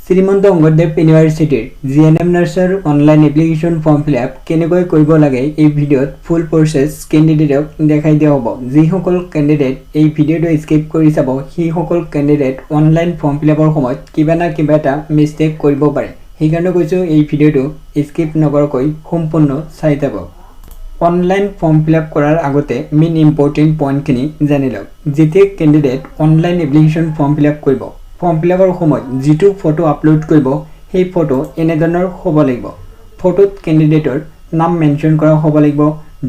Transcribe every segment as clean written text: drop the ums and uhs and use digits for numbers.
শ্ৰীমন্ত শংকৰদেৱ ইউনিভাৰ্চিটিৰ জিএনএম নাৰ্ছৰ online application form fill up কেনেকৈ কৰিব লাগে এই ভিডিঅ'ত ফুল প্ৰচেছ কেণ্ডিডেটক দেখাই দিয়া হ'ব। যিসকল কেণ্ডিডেট এই ভিডিঅ'টো স্কিপ কৰি চাব সেইসকল কেণ্ডিডেট অনলাইন ফৰ্ম ফিল আপৰ সময়ত কিবা না কিবা এটা মিষ্টেক কৰিব পাৰে। সেইকাৰণে কৈছোঁ এই ভিডিঅ'টো স্কিপ নকৰাকৈ সম্পূৰ্ণ চাই যাব। অনলাইন ফৰ্ম ফিল আপ কৰাৰ আগতে মেইন ইম্পৰ্টেণ্ট পইণ্টখিনি জানি লওক। যেতিয়া candidate online application form fill up কৰিব, ফৰ্ম ফিল আপৰ সময়ত যিটো ফটো আপলোড কৰিব সেই ফটো এনেধৰণৰ হ'ব লাগিব। ফটোত কেণ্ডিডেটৰ নাম মেনশ্যন কৰা হ'ব লাগিব,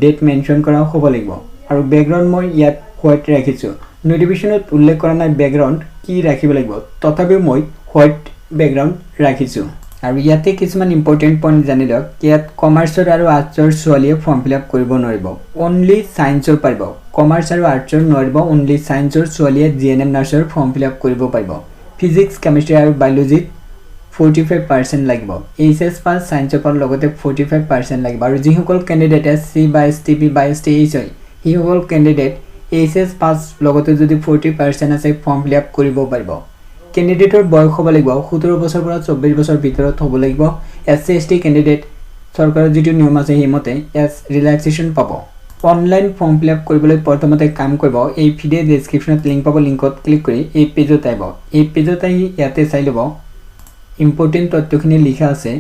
ডেট মেনশ্যন কৰা হ'ব লাগিব আৰু বেকগ্ৰাউণ্ড মই ইয়াত হোৱাইট ৰাখিছোঁ। নটিফিকেশ্যনত উল্লেখ কৰা নাই বেকগ্ৰাউণ্ড কি ৰাখিব লাগিব, তথাপিও মই হোৱাইট বেকগ্ৰাউণ্ড ৰাখিছোঁ। আৰু ইয়াতে কিছুমান ইম্পৰ্টেণ্ট পইণ্ট জানি লওক। ইয়াত কমাৰ্চৰ আৰু আৰ্টছৰ ছোৱালীয়ে ফৰ্ম ফিল আপ কৰিব নোৱাৰিব, অনলি ছায়েন্সৰ পাৰিব। কমাৰ্চ আৰু আৰ্টছৰ নোৱাৰিব, অনলি ছায়েন্সৰ ছোৱালীয়ে জিএনএম নাৰ্ছৰ ফৰ্ম ফিল আপ কৰিব পাৰিব। ফিজিক্স, কেমিষ্ট্ৰি আৰু বায়'লজিত 45% লাগিব। এইচএছ পাছ ছায়েন্সৰ পৰা লগতে 45% লাগিব। আৰু যিসকল কেণ্ডিডেট SC বা STP বা STH হয় সেইসকল কেণ্ডিডেট এইচএছ পাছ লগতে যদি 40% আছে ফৰ্ম ফিল আপ কৰিব পাৰিব। কেণ্ডিডেটৰ বয়স হ'ব লাগিব 17 বছৰৰ পৰা 24 বছৰ ভিতৰত হ'ব লাগিব। SC ST কেণ্ডিডেট চৰকাৰৰ যিটো নিয়ম আছে সেইমতে ৰিলেক্সেশ্যন পাব। অনলাইন ফৰ্ম ফিল আপ কৰিবলৈ প্ৰথমতে কাম কৰিব, এই ভিডিঅ' ডেছক্ৰিপশ্যনত লিংক পাব, লিংকত ক্লিক কৰি এই পেজত আহিব। এই পেজত আহি ইয়াতে চাই ল'ব ইম্পৰ্টেণ্ট তথ্যখিনি লিখা আছে।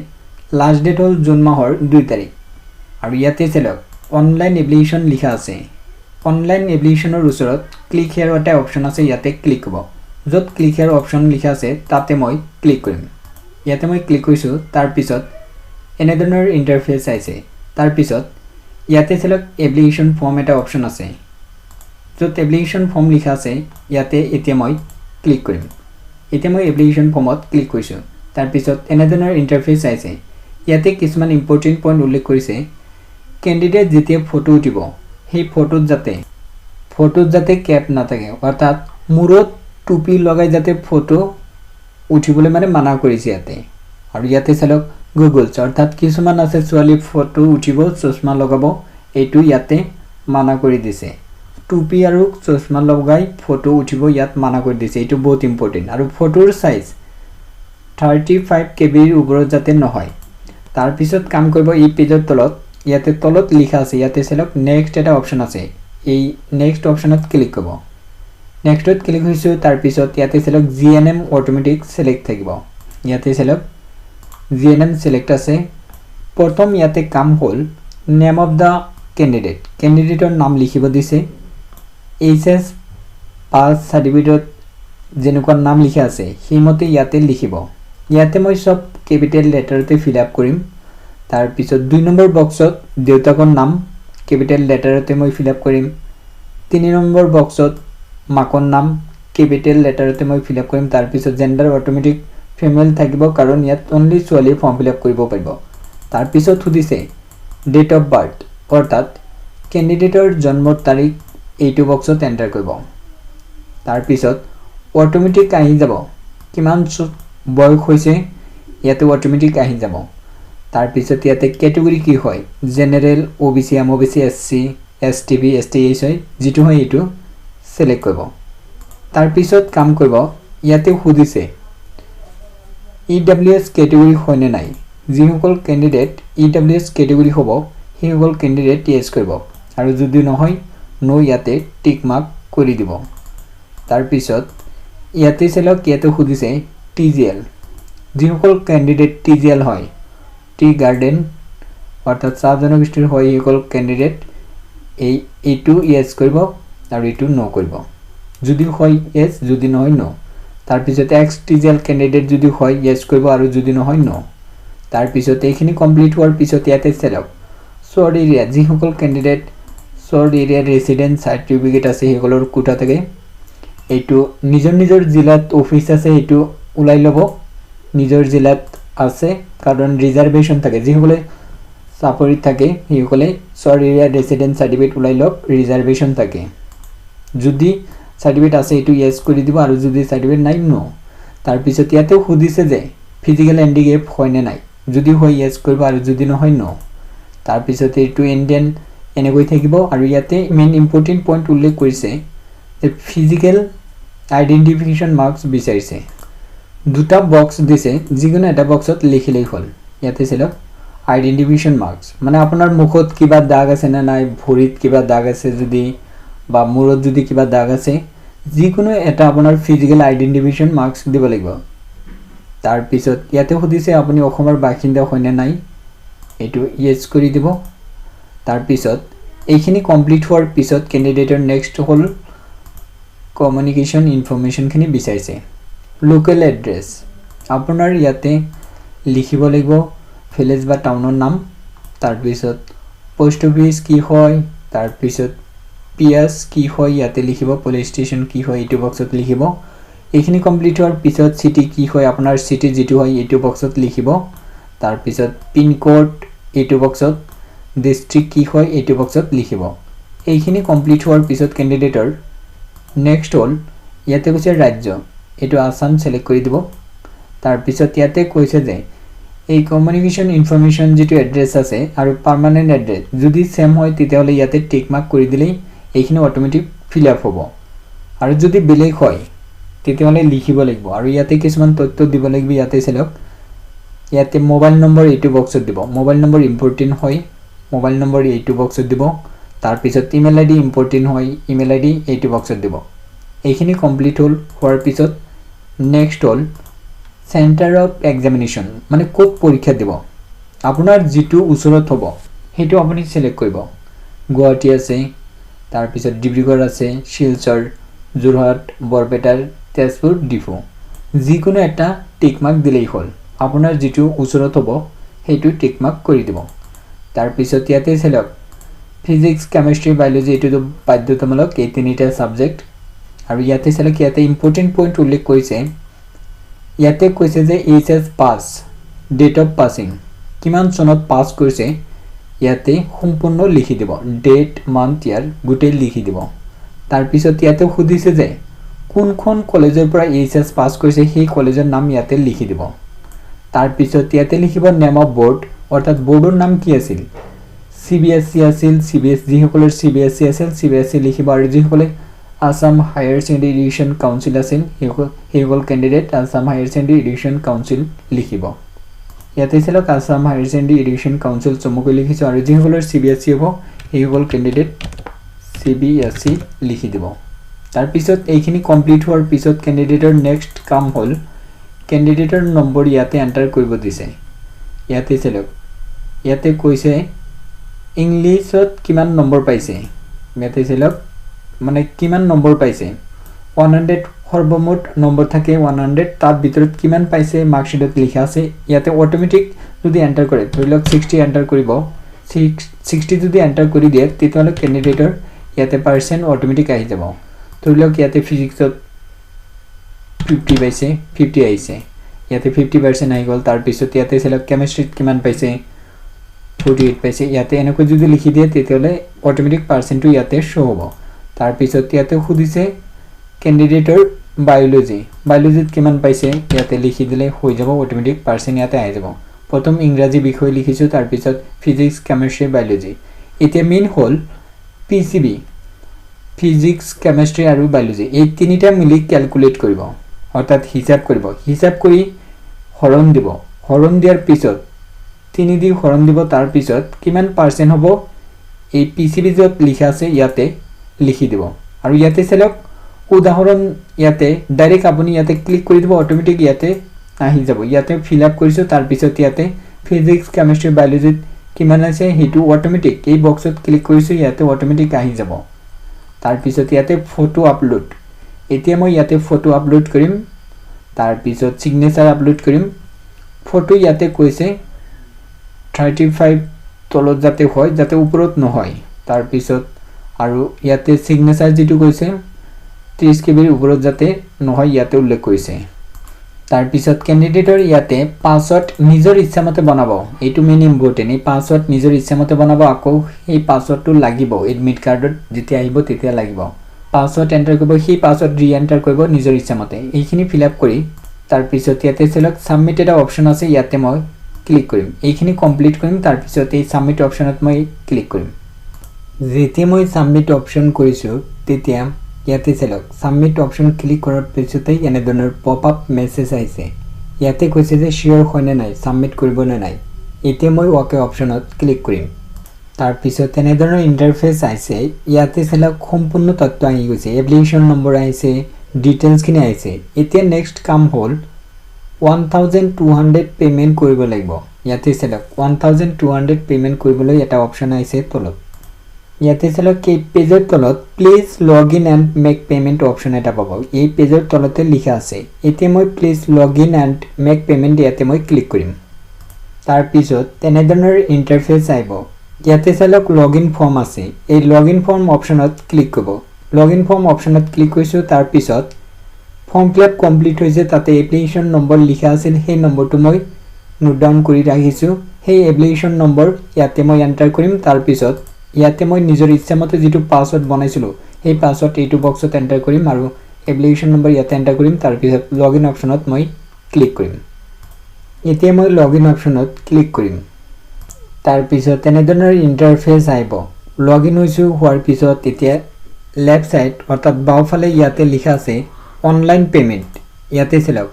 লাষ্ট ডেট হ'ল জুন মাহৰ 2 তাৰিখ আৰু ইয়াতে চাই লওক অনলাইন এপ্লিকেশ্যন লিখা আছে। অনলাইন এপ্লিকেশ্যনৰ ওচৰত ক্লিক হেয়াৰ এটা অপশ্যন আছে, ইয়াতে ক্লিক কৰিব। য'ত ক্লিক হেয়াৰ অপশ্যন লিখা আছে তাতে মই ক্লিক কৰিম। ইয়াতে মই ক্লিক কৰিছোঁ। তাৰপিছত এনেধৰণৰ ইণ্টাৰফেচ আহিছে। তাৰপিছত ইয়াতে চাই লওক এপ্লিকেশ্যন ফৰ্ম এটা অপশ্যন আছে, য'ত এপ্লিকেশ্যন ফৰ্ম লিখা আছে ইয়াতে এতিয়া মই ক্লিক কৰিম। এতিয়া মই এপ্লিকেশ্যন ফৰ্মত ক্লিক কৰিছোঁ। তাৰপিছত এনেধৰণৰ ইণ্টাৰফেচ আহিছে। ইয়াতে কিছুমান ইম্পৰ্টেণ্ট পইণ্ট উল্লেখ কৰিছে। কেণ্ডিডেট যেতিয়া ফটো উঠিব সেই ফটোত যাতে কেপ নাথাকে, অৰ্থাৎ মূৰত টুপি লগাই যাতে ফটো উঠিবলৈ মানা কৰিছে ইয়াতে। আৰু ইয়াতে চাই লওক গুগলছ, অৰ্থাৎ কিছুমান আছে ছোৱালী ফটো উঠিব চশমা লগাব, এইটো ইয়াতে মানা কৰি দিছে। টুপি আৰু চশমা লগাই ফটো উঠিব ইয়াত মানা কৰি দিছে, এইটো বহুত ইম্পৰ্টেণ্ট। আৰু ফটোৰ চাইজ 35 KBৰ ওপৰত যাতে নহয়। তাৰপিছত কাম কৰিব এই পেজৰ তলত, ইয়াতে তলত লিখা আছে, ইয়াতে চাই লওক নেক্সট এটা অপশ্যন আছে। এই নেক্সট অপশ্যনত ক্লিক কৰিব। নেক্সটত ক্লিক কৰিছোঁ। তাৰপিছত ইয়াতে চাই লওক জিএনএম অট'মেটিক চিলেক্ট থাকিব। ইয়াতে চাই লওক জিএনএম চিলেক্ট আছে। প্ৰথম ইয়াতে কাম হ'ল নেম অফ দ্য কেণ্ডিডেটৰ নাম লিখিব দিছে। এইচএছ পাছ চাৰ্টিফিকেটত যেনেকুৱা নাম লিখা আছে সেইমতে ইয়াতে লিখিব। ইয়াতে মই চব কেপিটেল লেটাৰতে ফিল আপ কৰিম। তাৰপিছত 2 নম্বৰ বক্সত দেউতাকৰ নাম কেপিটেল লেটাৰতে মই ফিল আপ কৰিম। 3 নম্বৰ বক্সত মাকৰ নাম কেপিটেল লেটাৰতে মই ফিল আপ কৰিম। তাৰপিছত জেণ্ডাৰ অট'মেটিক ফিমেল থাকিব, কাৰণ ইয়াত অনলি ছোৱালীয়ে ফৰ্ম ফিল আপ কৰিব পাৰিব। তাৰপিছত সুধিছে ডেট অফ বাৰ্থ, অৰ্থাৎ কেণ্ডিডেটৰ জন্মৰ তাৰিখ এইটো বক্সত এণ্টাৰ কৰিব। তাৰপিছত অট'মেটিক আহি যাব কিমান বয়স হৈছে, ইয়াতে অট'মেটিক আহি যাব। তাৰপিছত ইয়াতে কেটেগৰী কি হয়, general, OBC, MOBC, SC, STB, STH হয়, যিটো হয় এইটো চিলেক্ট কৰিব। তাৰপিছত কাম কৰিব, ইয়াতে সুধিছে EWS কেটেগৰী হয়নে নাই। যিসকল কেণ্ডিডেট EWS কেটেগৰী হ'ব সেইসকল কেণ্ডিডেট য়েছ কৰিব, আৰু যদি নহয় নো ইয়াতে টিক মাৰ্ক কৰি দিব। তাৰপিছত ইয়াতে চাই লওক ইয়াতে সুধিছে TGL, যিসকল কেণ্ডিডেট TGL হয়, টি গাৰ্ডেন অৰ্থাৎ চাহ জনগোষ্ঠীৰ হয় সেইসকল কেণ্ডিডেট এইটো য়েছ কৰিব আৰু এইটো ন' কৰিব। যদি হয় য়েছ, যদি নহয় ন'। তাৰপিছত XTGL কেণ্ডিডেট যদি হয় য়েছ কৰিব আৰু যদি নহয় ন'। তাৰপিছত এইখিনি কমপ্লিট হোৱাৰ পিছত ইয়াতে চাই লওক শ্বৰ্ট এৰিয়া, যিসকল কেণ্ডিডেট শ্বৰ্ট এৰিয়াৰ ৰেচিডেণ্ট চাৰ্টিফিকেট আছে সেইসকলৰ কোটা থাকে। এইটো নিজৰ জিলাত অফিচ আছে সেইটো ওলাই ল'ব, নিজৰ জিলাত আছে কাৰণ ৰিজাৰ্ভেশ্যন থাকে। যিসকলে চাকৰিত থাকে সেইসকলে শ্বৰ্ট এৰিয়াৰ ৰেচিডেণ্ট চাৰ্টিফিকেট ওলাই লওক, ৰিজাৰ্ভেশ্যন থাকে। যদি চাৰ্টিফিকেট আছে এইটো য়েছ কৰি দিব আৰু যদি চাৰ্টিফিকেট নাই ন'। তাৰপিছত ইয়াতেও সুধিছে যে ফিজিকেল হেণ্ডিকেপ হয়নে নাই, যদি হয় য়েছ কৰিব আৰু যদি নহয় ন'। তাৰপিছত এইটো ইণ্ডিয়ান এনেকৈ থাকিব। আৰু ইয়াতে মেইন ইম্পৰ্টেণ্ট পইণ্ট উল্লেখ কৰিছে যে ফিজিকেল আইডেণ্টিফিকেশ্যন মাৰ্কছ বিচাৰিছে। দুটা বক্স দিছে যিকোনো এটা বক্সত লিখিলেই হ'ল ইয়াতে সিলেক্ট আইডেন্টিফিকেশন মার্কস মানে আপনার মুখত কিবা দাগ আছে না নাই ভৰিত কিবা দাগ আছে যদি বা মূৰত যদি কিবা দাগ আছে যিকোনো এটা আপোনাৰ ফিজিক্যাল আইডেন্টিফিকেশন মাৰ্কস দিব লাগিব তাৰ পিছত ইয়াতে সুধিছে আপুনি অসমৰ বাসিন্দা হয়নে নাই এটো ইয়েস কৰি দিব তাৰ পিছত এইখিনি কমপ্লিট হোৱাৰ পিছত ক্যান্ডিডেটৰ নেক্সট হল কমিউনিকেশন ইনফৰমেশন খিনি বিচাৰিছে লোকেল এড্ৰেছ আপোনাৰ ইয়াতে লিখিব লাগিব ভিলেজ বা টাউনৰ নাম তাৰ পিছত পোষ্ট অফিস কি হয় তাৰ পিছত পিএস কি হয় ইয়াতে লিখিব পুলিশ স্টেশন কি হয় এটো বক্সত লিখিব এইখিনি কমপ্লিট হোৱাৰ পিছত সিটি কি হয় আপোনাৰ সিটি যেটো হয় এটো বক্সত লিখিব তাৰ পিছত পিন কোড এটো বক্সত ডিস্ট্ৰিক্ট কি হয় এটো বক্সত লিখিব এইখিনি কমপ্লিট হোৱাৰ পিছত ক্যান্ডিডেটৰ নেক্সট হল ইয়াতে কৈছে ৰাজ্য এটো আসাম সিলেক্ট কৰি দিব তাৰ পিছত ইয়াতে কৈছে যে এই কমিউনিকেশন ইনফৰমেশন যেটো এড্ৰেস আছে আৰু পাৰ্মানেন্ট এড্ৰেস যদি সেম হয় তেতিয়াহলে ইয়াতে টিক মাৰ্ক কৰি দিলেই এইখিনি অটোমেটিক ফিল আপ হ'ব আৰু যদি বেলেগ হয় তেতিয়াহলে লিখিব লাগিব আৰু ইয়াতে কিছুমান তথ্য দিব লাগিব ইয়াতে সিলেক্ট ইয়াতে মোবাইল নম্বৰ এটো বক্সত দিব মোবাইল নম্বৰ ইম্পৰ্টেন্ট হয় মোবাইল নম্বৰ এটো বক্সত দিব তাৰ পিছত ইমেল আইডি ইম্পৰ্টেন্ট হয় ইমেল আইডি এটো বক্সত দিব এইখিনি কমপ্লিট হল হোৱাৰ পিছত next hall centre of examination মানে কোড পৰীক্ষা দিব আপনাৰ যেটো উচৰত হ'ব হেতু আপুনি সিলেক্ট কৰিব গুৱাহাটী আছে তাৰ পিছত ডিব্ৰুগড় আছে শিলচৰ যোৰহাট বৰপেটাৰ তেজপুৰ ডিফু যিকোনো এটা টিক মাৰ্ক দিলেই হ'ল আপোনাৰ যেটো উচৰত হ'ব হেতু টিক মাৰ্ক কৰি দিব তাৰ পিছত ইয়াতে সিলেক্ট ফিজিক্স কেমিস্ট্ৰি বায়োলজি এটো বাধ্যতামূলক এই তিনিটা সাবজেক্ট আৰু ইয়াতে সিলেক্ট ইয়াতে ইম্পৰ্টেন্ট পইণ্ট উল্লেখ কৰিছে ইয়াতে কৈছে যে HS pass date of passing কিমান চনত পাস কৰিছে ইয়াতে সম্পূৰ্ণ লিখি দিব ডেট মান্থ ইয়াৰ গুটে লিখি দিব তাৰ পিছত ইয়াতে সুধিছে যে কোনখন কলেজৰ পৰা এইচএস পাস কৰিছে সেই কলেজৰ নাম ইয়াতে লিখি দিব তাৰ পিছত ইয়াতে লিখিব নেম অফ বোৰ্ড অৰ্থাৎ বোৰ্ডৰ নাম কি আছিল সিবিএসই আছিল সিবিএসই সকলৰ সিবিএসই আছিল সিবিএসই লিখিব আৰু যিসকলে Assam Higher Secondary Education Council আছিল হেগল candidate Assam Higher Secondary Education Council লিখিব ইয়াতে select Assam Higher Secondary Education Council চমুকৈ লিখিছো আৰু যিসকলৰ সিবিএসই হ'ব হেগল ক্যান্ডিডেট সিবিএসই লিখি দিব তাৰ পিছত এইখিনি কমপ্লিট হোৱাৰ পিছত ক্যান্ডিডেটৰ নেক্সট কাম হল ক্যান্ডিডেটৰ নম্বৰ ইয়াতে এন্টাৰ কৰিব দিছে ইয়াতে সিলেক্ট ইয়াতে কৈছে ইংলিছত কিমান নম্বৰ পাইছে ইয়াতে সিলেক্ট মানে কিমান নম্বৰ পাইছে 100 সৰ্বমুঠ নম্বৰ থাকে 100 তাৰ ভিতৰত কিমান পাইছে মাৰ্কশিটত লিখা আছে ইয়াতে অটোমেটিক যদি এন্টাৰ কৰে ধৰিলক 60 এন্টাৰ কৰিব 60 যদি এন্টাৰ কৰি দিয়ে তেতিয়াহলে ক্যান্ডিডেটৰ ইয়াতে পাৰ্সেন্ট অটোমেটিক আহি যাব ধৰিলক ইয়াতে ফিজিক্সত 50 পাইছে 50 আহিছে ইয়াতে 50% আহি গল তাৰ পিছত ইয়াতে সিলেক্ট কেমিস্ট্ৰিত কিমান পাইছে 48 পাইছে ইয়াতে এনেকৈ যদি লিখি দিয়ে তেতিয়াহলে অটোমেটিক পাৰ্সেন্টটো ইয়াতে শো হ'ব তাৰ পিছত ইয়াতে সুধিছে ক্যান্ডিডেটৰ বায়োলজিত কিমান পাইছে ইয়াতে লিখি দিলে হৈ যাব অটোমেটিক পাৰ্সেন্ট ইয়াতে আহি যাব প্ৰথম ইংৰাজী বিষয় লিখিছো তাৰ পিছত ফিজিক্স কেমিস্ট্ৰি বায়োলজি এতিয়া মেইন হল পিসিবি ফিজিক্স কেমিস্ট্ৰি আৰু বায়োলজি এই তিনিটা মিলি ক্যালকুলেট কৰিব অৰ্থাৎ হিসাব কৰিব হিসাব কৰি হৰণ দিব হৰণ দিয়াৰ পিছত 3 দি হৰণ দিব তাৰ পিছত কিমান পাৰ্সেন্ট হ'ব এই পিসিবি যত লিখা আছে ইয়াতে লিখি দিব আৰু ইয়াতে সিলেক্ট উদাহৰণ ইয়াতে ডাইৰেক্ট আপুনি ইয়াতে ক্লিক কৰি দিব অটোমেটিক ইয়াতে আহি যাব ইয়াতে ফিল আপ কৰিছো তাৰ পিছত ইয়াতে ফিজিক্স কেমিস্ট্ৰি বায়োলজিত কিমান আছে হেতু অটোমেটিক এই বক্সত ক্লিক কৰিছো ইয়াতে অটোমেটিক আহি যাব তাৰ পিছত ইয়াতে ফটো আপলোড এতিয়া মই ইয়াতে ফটো আপলোড কৰিম তাৰ পিছত সিগনেচাৰ আপলোড কৰিম ফটো ইয়াতে কৈছে 35 তলত যাতে হয় যাতে ওপৰত নহয় তাৰ পিছত আৰু ইয়াতে সিগনেচাৰ যেটো কৈছে 30 কেবিৰ ওপৰত যাতে নহয় ইয়াতে উল্লেখ কৰিছে তাৰ পিছত ক্যান্ডিডেটৰ ইয়াতে পাসওয়াৰ্ড নিজৰ ইচ্ছামতে বনাব এটো মেইন ইম্পৰ্টেন্ট এই পাসওয়াৰ্ড নিজৰ ইচ্ছামতে বনাব আকৌ এই পাসওয়াৰ্ডটো লাগিব এডমিট কাৰ্ডত যেতিয়া আহিব তেতিয়া লাগিব পাসওয়াৰ্ড এন্টাৰ কৰিব সেই পাসওয়াৰ্ড ৰি এন্টাৰ কৰিব নিজৰ ইচ্ছামতে এইখিনি ফিল আপ কৰি তাৰ পিছত ইয়াতে সিলেক্ট সাবমিট এটা অপচন আছে ইয়াতে মই ক্লিক কৰিম এইখিনি কমপ্লিট কৰিম তাৰ পিছত এই সাবমিট অপচনত মই ক্লিক কৰিম যেতিয়া মই সাবমিট অপচন কৰিছো তেতিয়া ইয়াতে চাওক সাবমিট অপশন ক্লিক কৰাৰ পিছতেই এনে ধৰণৰ পপ আপ মেছেজ আহিছে ইয়াতে কৈছে যে শিওৰ হয়নে নাই সাবমিট কৰিব নে নাই এতিয়া মই ওকে অপশনত ক্লিক কৰিম তাৰ পিছত এনে ধৰণৰ ইন্টাৰফেস আহিছে ইয়াতে চাওক সম্পূৰ্ণ তথ্য আহি গৈছে এপ্লিকেশন নম্বৰ আহিছে ডিটেইলছ খিনি আহিছে এতিয়া নেক্সট কাম হ'ল 1200 পেমেন্ট কৰিব লাগিব ইয়াতে চাওক 1200 পেমেন্ট কৰিবলৈ এটা অপশন আহিছে তলত ইয়াতে চাওক এই পেজৰ তলত please log in and make payment option এটা পাব এই পেজৰ তলতে লিখা আছে এতিয়া মই please log in and make payment ইয়াতে মই ক্লিক কৰিম তাৰ পিছত এনে ধৰণৰ ইন্টাৰফেস আহিব ইয়াতে চাওক লগইন ফৰ্ম আছে এই লগইন ফৰ্ম অপশনত ক্লিক কৰিব লগইন ফৰ্ম অপশনত ক্লিক কৰিছো তাৰ পিছত ফৰ্ম ফিল আপ কমপ্লিট হৈছে তাতে এপ্লিকেশন নম্বৰ লিখা আছিল সেই নম্বৰটো মই নোট ডাউন কৰি ৰাখিছো সেই এপ্লিকেশন নম্বৰ ইয়াতে মই এন্টাৰ কৰিম তাৰ পিছত ইয়াতে মই নিজৰ ইচ্ছামতে যেটো পাসওয়াৰ্ড বনাইছিলো এই পাসওয়াৰ্ড এইটো বক্সত এন্টাৰ কৰিম আৰু এপ্লিকেশন নম্বৰ ইয়াতে এন্টাৰ কৰিম তাৰ পিছত লগইন অপশনত মই ক্লিক কৰিম এতিয়া মই লগইন অপশনত ক্লিক কৰিম তাৰ পিছত এনে ধৰণৰ ইন্টাৰফেস আহিব লগইন হৈছো হোৱাৰ পিছত এতিয়া লেফট সাইড অৰ্থাৎ বাওঁফালে ইয়াতে লিখা আছে অনলাইন পেমেন্ট ইয়াতে চাওক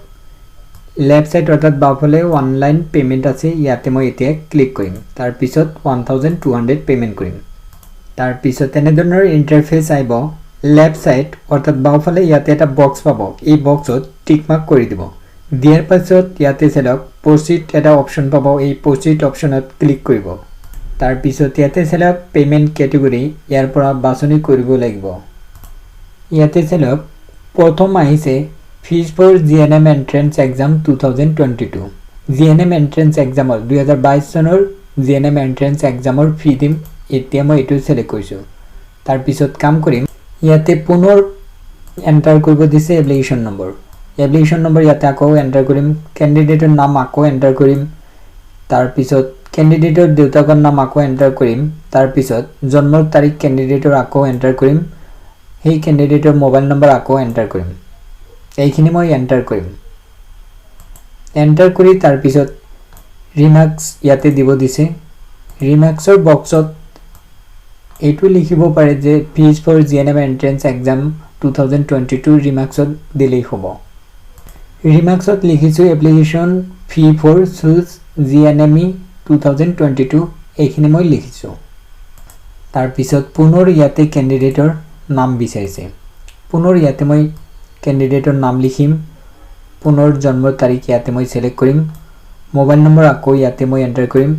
লেফট সাইড অৰ্থাৎ বাওঁফালে অনলাইন পেমেন্ট আছে ইয়াতে মই এতিয়া ক্লিক কৰিম তাৰ পিছত 1200 পেমেন্ট কৰিম তাৰ পিছত এনে ধৰণৰ ইন্টাৰফেস আহিব লেফট সাইড অৰ্থাৎ বাওঁফালে ইয়াতে এটা বক্স পাব এই বক্সত টিক মাৰ্ক কৰি দিব দিয়াৰ পাছত ইয়াতে চাওক প্ৰসিড এটা অপশন পাব এই প্ৰসিড অপশনত ক্লিক কৰিব তাৰ পিছত ইয়াতে চাওক পেমেন্ট ক্যাটেগৰি ইয়াৰ পৰা বাছনি কৰিব লাগিব ইয়াতে চাওক প্ৰথম আহিছে fees for GNM entrance exam 2022 GNM entrance এক্সামৰ 2022 চনৰ জিএনএম এন্ট্ৰেন্স এক্সামৰ ফি দিম এতিয়া মই এটো সিলেক্ট কৰিছো তাৰ পিছত কাম কৰিম ইয়াতে পুনৰ এন্টাৰ কৰিব দিছে এপ্লিকেশন নম্বৰ ইয়াতে আকৌ এন্টাৰ কৰিম ক্যান্ডিডেটৰ নাম আকৌ এন্টাৰ কৰিম তাৰ পিছত ক্যান্ডিডেটৰ দেউতাকৰ নাম আকৌ এন্টাৰ কৰিম তাৰ পিছত জন্মৰ তাৰিখ ক্যান্ডিডেটৰ আকৌ এন্টাৰ কৰিম সেই ক্যান্ডিডেটৰ মোবাইল নম্বৰ আকৌ এন্টাৰ কৰিম এইখিনি মই এন্টাৰ কৰিম এন্টাৰ কৰি তাৰ পিছত ৰিমাৰ্কস ইয়াতে দিব দিছে ৰিমাৰ্কসৰ বক্সত এইটো লিখিব পাৰে যে fees for GNM entrance exam 2022 ৰিমাৰ্কসত দিলেই হ'ব ৰিমাৰ্কসত লিখিছো application fee for choose GNME 2022 এইখিনি মই লিখিছো তাৰ পিছত পুনৰ ইয়াতে ক্যান্ডিডেটৰ নাম বিচাৰিছে পুনৰ ইয়াতে মই ক্যান্ডিডেটৰ নাম লিখিম পুনৰ জন্মৰ তাৰিখ ইয়াতে মই সিলেক্ট কৰিম মোবাইল নম্বৰ আকৌ ইয়াতে মই এন্টাৰ কৰিম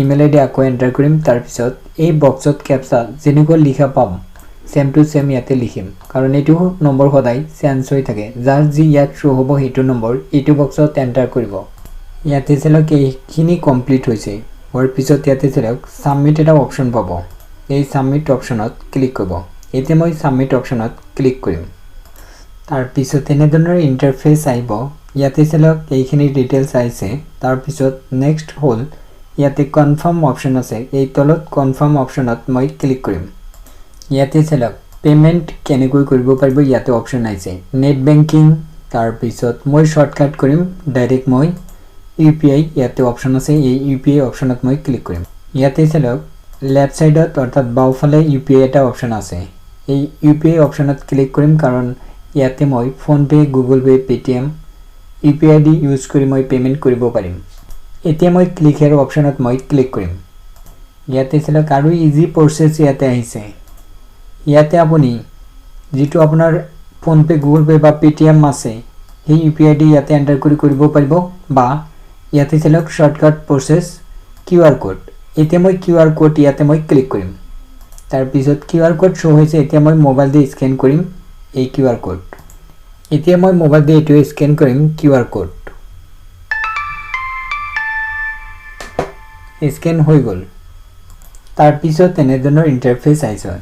ইমেইল আইডি আকৌ এন্টাৰ কৰিম তাৰ পিছত এই বক্সত ক্যাপচা যেনেকৈ লিখা পাম সেম টু সেম ইয়াতে লিখিম কাৰণ এইটো নম্বৰ সদায় চেঞ্জ হৈ থাকে যাৰ যি ইয়াত শো হ'ব হেতু নম্বৰ এইটো বক্সত এন্টাৰ কৰিব ইয়াতে চাওক এইখিনি কমপ্লিট হৈছে হোৱাৰ পিছত ইয়াতে চাওক সাবমিট এটা অপশন পাব এই সাবমিট অপশনত ক্লিক কৰিব এতিয়া মই সাবমিট অপশনত ক্লিক কৰিম তাৰ পিছত এনে ধৰণৰ ইন্টাৰফেস আহিব ইয়াতে চাওক এইখিনি ডিটেইলছ আহিছে তাৰ পিছত নেক্সট হ'ল ইয়াতে কনফাৰ্ম অপশন আছে এই তলত কনফাৰ্ম অপশনত মই ক্লিক কৰিম ইয়াতে চাওক পেমেন্ট কেনেকৈ কৰিব পাৰিব ইয়াতে অপশন আছে নেট বেংকিং তাৰ পিছত মই শৰ্টকাট কৰিম ডাইৰেক্ট মই ইউপিআই ইয়াতে অপশন আছে এই ইউপিআই অপশনত মই ক্লিক কৰিম ইয়াতে চাওক লেফট সাইডত অৰ্থাৎ বাওঁফালে ইউপিআই এটা অপশন আছে এই ইউপিআই অপশনত ক্লিক কৰিম কাৰণ ইয়াতে মই phone pay Google pay Paytm UPI ID use কৰি মই পেমেন্ট কৰিব পাৰিম এতিয়া মই ক্লিক হেয়াৰ অপশনত মই ক্লিক কৰিম ইয়াতে চাওক আৰু ইজি প্ৰসেস ইয়াতে আহিছে ইয়াতে আপুনি যেটো আপোনাৰ ফোন পে গুগল পে বা পেটিএম আছে সেই ইউপিআই আইডি ইয়াতে এন্টাৰ কৰি কৰিব পাৰিব বা ইয়াতে চাওক শৰ্টকাট প্ৰসেস কিউআৰ কোড এতিয়া মই কিউআৰ কোড ইয়াতে মই ক্লিক কৰিম তাৰ পিছত কিউআৰ কোড শো হৈছে এতিয়া মই মোবাইল দি স্ক্যান কৰিম এই কিউআৰ কোড এতিয়া মই মোবাইল দি এটো স্ক্যান কৰিম কিউআৰ কোড স্ক্যান হৈ গল তাৰ পিছত এনে ধৰণৰ ইন্টাৰফেস আহিছে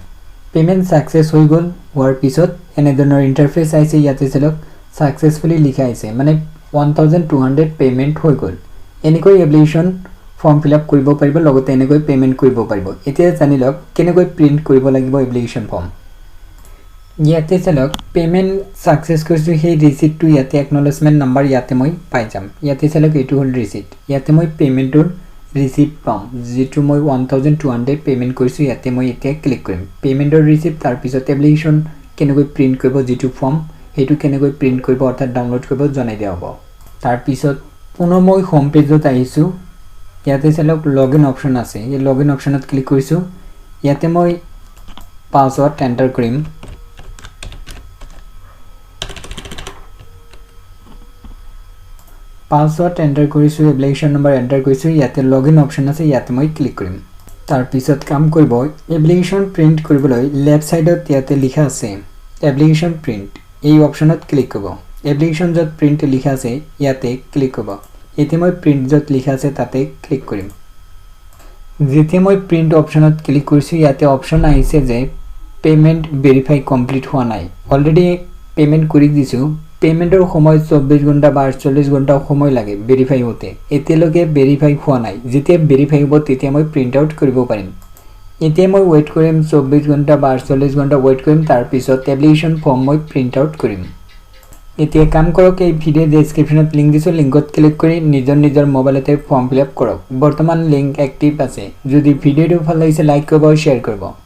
পেমেন্ট সাকসেস হৈ গল হোৱাৰ পিছত এনে ধৰণৰ ইন্টাৰফেস আহিছে ইয়াতে চাওক সাকসেসফুলি লিখা আছে মানে 1200 পেমেন্ট হৈ গল এনেকৈ এপ্লিকেশন ফৰ্ম ফিল আপ কৰিব পাৰিব লগতে এনেকৈ পেমেন্ট কৰিব পাৰিব এতিয়া জানি লওক কেনেকৈ প্ৰিন্ট কৰিব লাগিব এপ্লিকেশন ফৰ্ম ইয়াতে চাওক পেমেন্ট সাকসেস কৰিছো সেই ৰিসিপ্টটো ইয়াতে একনলেজমেন্ট নাম্বাৰ ইয়াতে মই পাই যাম ইয়াতে চাওক এটো হল ৰিসিপ্ট ইয়াতে মই পেমেন্টৰ ৰিসিপ্ট পাম যেটো মই 1200 পেমেন্ট কৰিছো ইয়াতে মই এতিয়া ক্লিক কৰিম পেমেন্টৰ ৰিসিপ্ট তাৰ পিছত এপ্লিকেশন কেনেকৈ প্ৰিণ্ট কৰিব যিটো ফৰ্ম সেইটো কেনেকৈ প্ৰিণ্ট কৰিব অৰ্থাৎ ডাউনলোড কৰিব জনাই দিয়া হ'ব তাৰ পিছত পুনৰ মই হোম পেজত আহিছো ইয়াতে চালক লগইন অপচন আছে এই লগইন অপচনত ক্লিক কৰিছো ইয়াতে মই পাসওয়াৰ্ড এন্টাৰ কৰিম পাসওয়াৰ্ড এন্টাৰ কৰিছো এপ্লিকেশন নম্বৰ এন্টাৰ কৰিছো ইয়াতে লগইন অপচন আছে ইয়াতে মই ক্লিক কৰিম তাৰ পিছত কাম কৰিব এপ্লিকেশন প্ৰিন্ট কৰিবলৈ লেফট সাইডত ইয়াতে লিখা আছে এপ্লিকেশন প্ৰিন্ট এই অপচনত ক্লিক কৰিব এপ্লিকেশন যত প্ৰিন্ট লিখা আছে ইয়াতে ক্লিক কৰিব এতে মই প্ৰিন্ট যত লিখা আছে তাতে ক্লিক কৰিম যেতিয়া মই প্ৰিন্ট অপচনত ক্লিক কৰিছো ইয়াতে অপচন আহিছে যে পেমেন্ট ভেৰিফাই কমপ্লিট হোৱা নাই অলৰেডি পেমেন্ট কৰি দিছো পেমেন্টৰ সময় 24 ঘণ্টা বা 48 ঘণ্টা সময় লাগে ভেৰিফাই হতে এতিয়ালৈকে ভেৰিফাই হোৱা নাই যেতিয়া ভেৰিফাই হ'ব তেতিয়া মই প্ৰিন্ট আউট কৰিব পাৰিম এতিয়া মই ওয়েট কৰিম 24 ঘণ্টা বা 48 ঘণ্টা ওয়েট কৰিম তাৰ পিছত এপ্লিকেশন ফৰ্ম মই প্ৰিন্ট আউট কৰিম এতিয়া কাম কৰক এই ভিডিও ডেসক্ৰিপচনত লিংক দিছো লিংকত ক্লিক কৰি নিজৰ মোবাইলতে ফৰ্ম ফিল আপ কৰক বৰ্তমান লিংক এক্টিভ আছে যদি ভিডিওটো ভাল লাগিছে লাইক কৰিব আৰু শেয়াৰ কৰিব